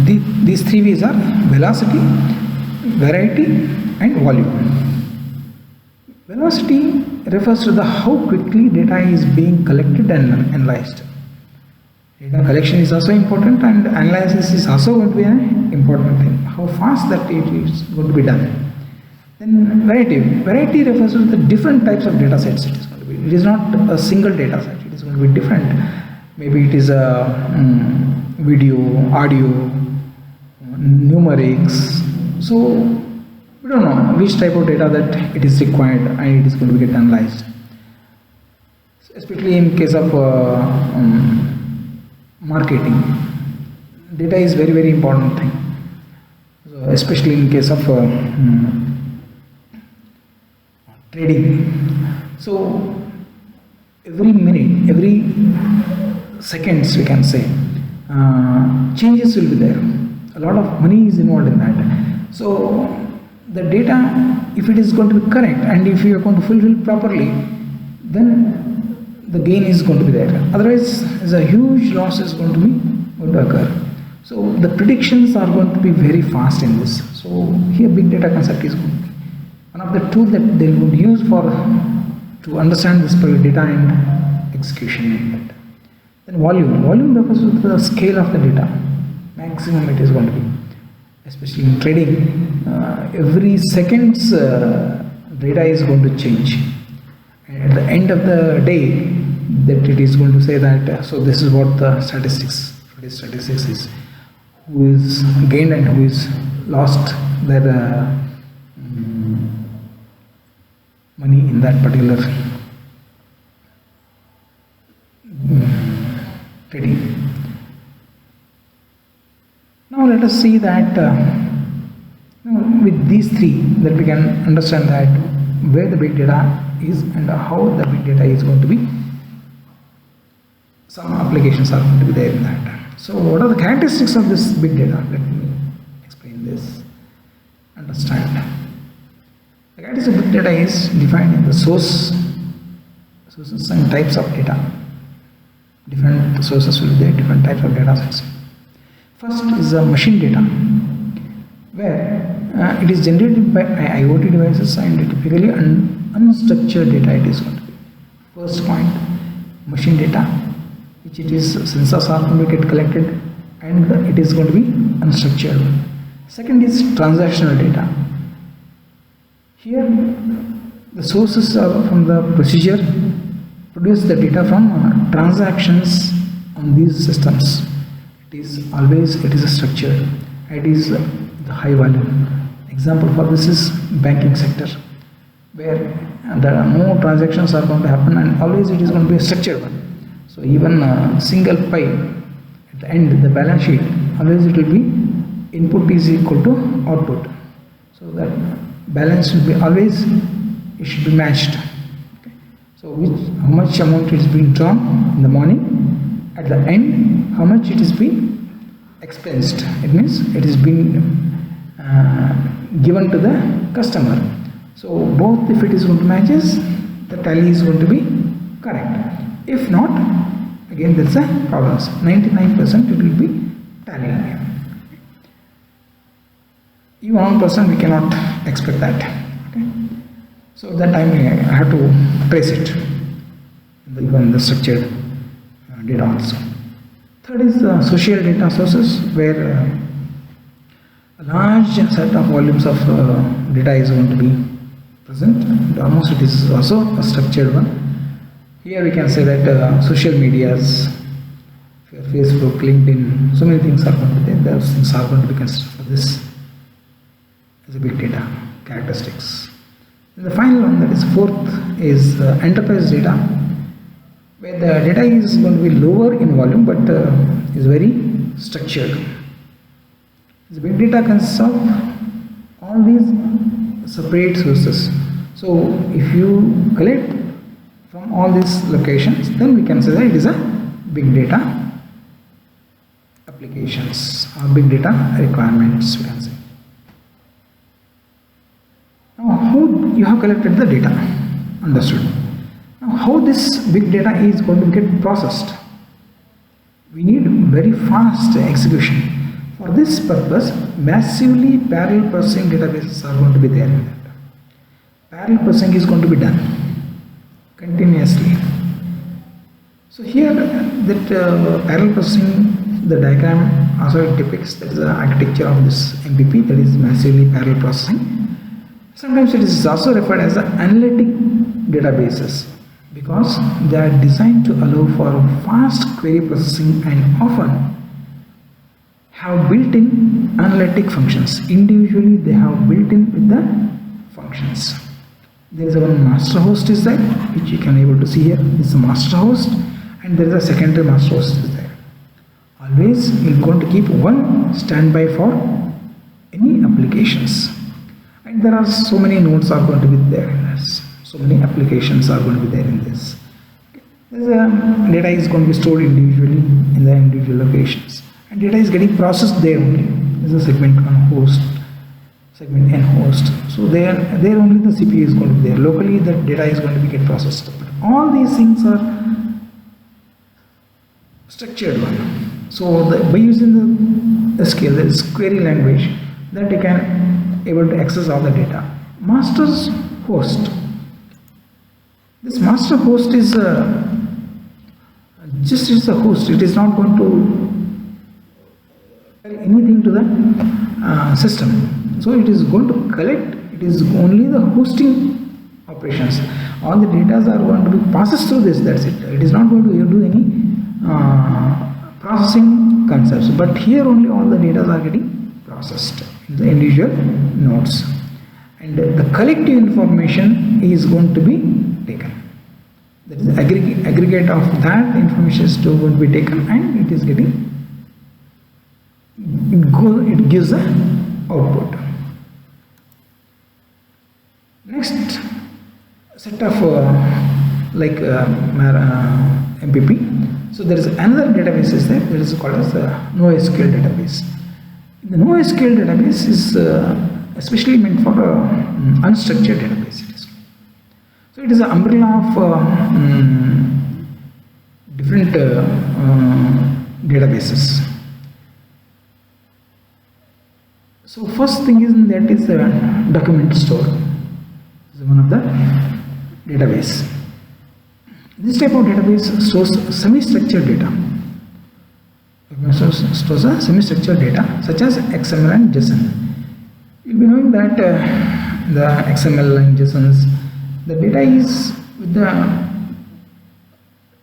These three V's are velocity, variety and volume. Velocity refers to the how quickly data is being collected and analyzed. Data collection is also important and analysis is also going to be an important thing. How fast that it is going to be done. Then variety refers to the different types of data sets it is going to be. It is not a single data set, it is going to be different. Maybe it is a video, audio, numerics. So we don't know which type of data that it is required and it is going to get analyzed. Especially in case of marketing, data is very important thing. So especially in case of trading. So every minute, every seconds we can say, changes will be there. A lot of money is involved in that. So the data, if it is going to be correct and if you are going to fulfill properly, then the gain is going to be there. Otherwise, there's a huge loss is going to occur. So the predictions are going to be very fast in this. So here big data concept is going to be one of the tools that they would use to understand this data and execution. Then volume refers to the scale of the data. Maximum it is going to be. Especially in trading, every seconds data is going to change. And at the end of the day, that it is going to say that, so this is what the statistics is, who is gained and who is lost their money in that particular trading. Now let us see that with these three that we can understand that where the big data is and how the big data is going to be. Some applications are going to be there in that. So what are the characteristics of this big data? Let me explain this. Understand. The characteristic of big data is defined in the sources and types of data. Different sources will be there, different types of data sets. First is machine data, where it is generated by IOT devices and typically unstructured data it is going to be. First point, machine data, which it is sensors are going to get collected and it is going to be unstructured. Second is transactional data. Here the sources are from the procedure, produce the data from transactions on these systems. It is a structure. It is the high volume. Example for this is banking sector, where there are no transactions are going to happen and always it is going to be a structured one. So even a single pie at the end, the balance sheet, always it will be input is equal to output. So that balance will be always, it should be matched. Okay. So how much amount is being drawn in the morning, at the end how much it is being expensed. It means it is being given to the customer. So both, if it is going to matches, the tally is going to be correct. If not, again there is a problem. 99% it will be tallying. Even 1% we cannot expect that. Okay. So that time I have to trace it, even the structured data also. Third is social data sources, where a large set of volumes of data is going to be present. And almost it is also a structured one. Here we can say that social medias, Facebook, LinkedIn, so many things are going to be there. Those things are going to be considered for this as a big data characteristics. And the final one, that is fourth, is enterprise data, where the data is going to be lower in volume but is very structured. The big data consists of all these separate sources. So if you collect from all these locations, then we can say that it is a big data applications or big data requirements, we can say. Now how you have collected the data, understood. Now how this big data is going to get processed? We need very fast execution. For this purpose, massively parallel processing databases are going to be there in that. Parallel processing is going to be done continuously. So here that parallel processing, the diagram also depicts that is the architecture of this MPP, that is massively parallel processing. Sometimes it is also referred as the analytic databases because they are designed to allow for fast query processing and often have built-in analytic functions. Individually they have built-in with the functions. There is a one master host is there, which you can able to see here. This is a master host, and there is a secondary master host is there. Always we are going to keep one standby for any applications, and there are so many nodes are going to be there. So many applications are going to be there in this. Data is going to be stored individually in the individual locations, and data is getting processed there only. This is a segment 1 host, segment n host. So there only the CPU is going to be there. Locally the data is going to be get processed. But all these things are structured one. So by using the SQL, that is query language, that you can able to access all the data. Master's host. This master host is just is a host. It is not going to tell anything to the system. So it is going to collect. It is only the hosting operations. All the data are going to be processed through this. That's it. It is not going to do any processing concepts. But here only all the data are getting processed in the individual nodes, and the collective information is going to be taken. That is aggregate of that information is going to be taken, and it is getting it gives the output. Next set of MPP. So there is another database is there. That is called as NoSQL database. The NoSQL database is especially meant for unstructured database. So it is an umbrella of different databases. So first thing is that is the document store. This is one of the database. This type of database stores semi-structured data. Stores a semi-structured data such as XML and JSON. You'll be knowing that the XML and JSONs, the data is with the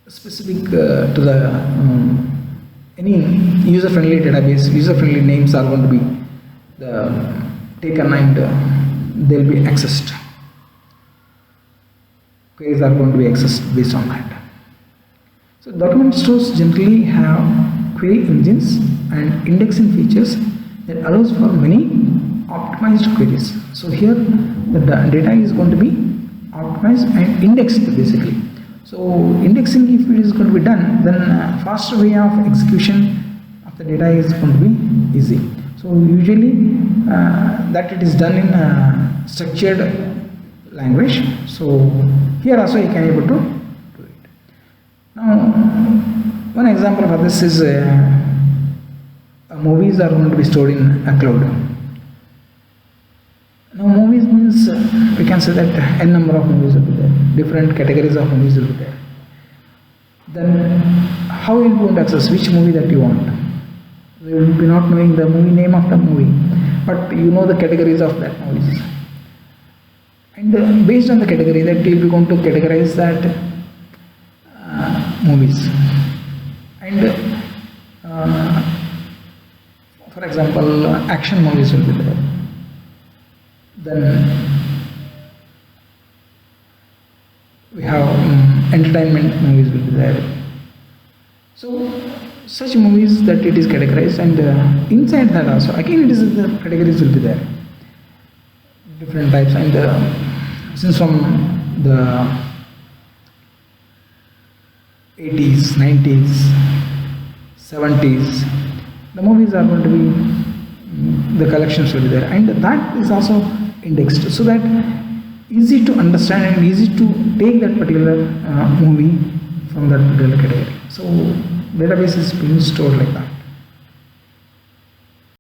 specific to the any user-friendly database. User-friendly names are going to be taken and they'll be accessed. Queries are going to be accessed based on that. So document stores generally have query engines and indexing features that allows for many optimized queries. So here the data is going to be optimized and indexed basically. So indexing, if it is going to be done, then faster way of execution of the data is going to be easy. So usually that it is done in structured language. So here also you can able to do it. Now one example for this is movies are going to be stored in a cloud. Now movies means we can say that n number of movies will be there, different categories of movies will be there. Then how you will going to access which movie that you want? You will be not knowing the movie name of the movie, but you know the categories of that movies. And based on the category that you will be going to categorize that movies. And for example, action movies will be there. Then we have entertainment movies will be there. So such movies that it is categorized, and inside that also again it is the categories will be there, different types. And since from the 80s, 90s, 70s, the movies are going to be, the collections will be there, and that is also indexed so that easy to understand and easy to take that particular movie from that particular category. So database is being stored like that.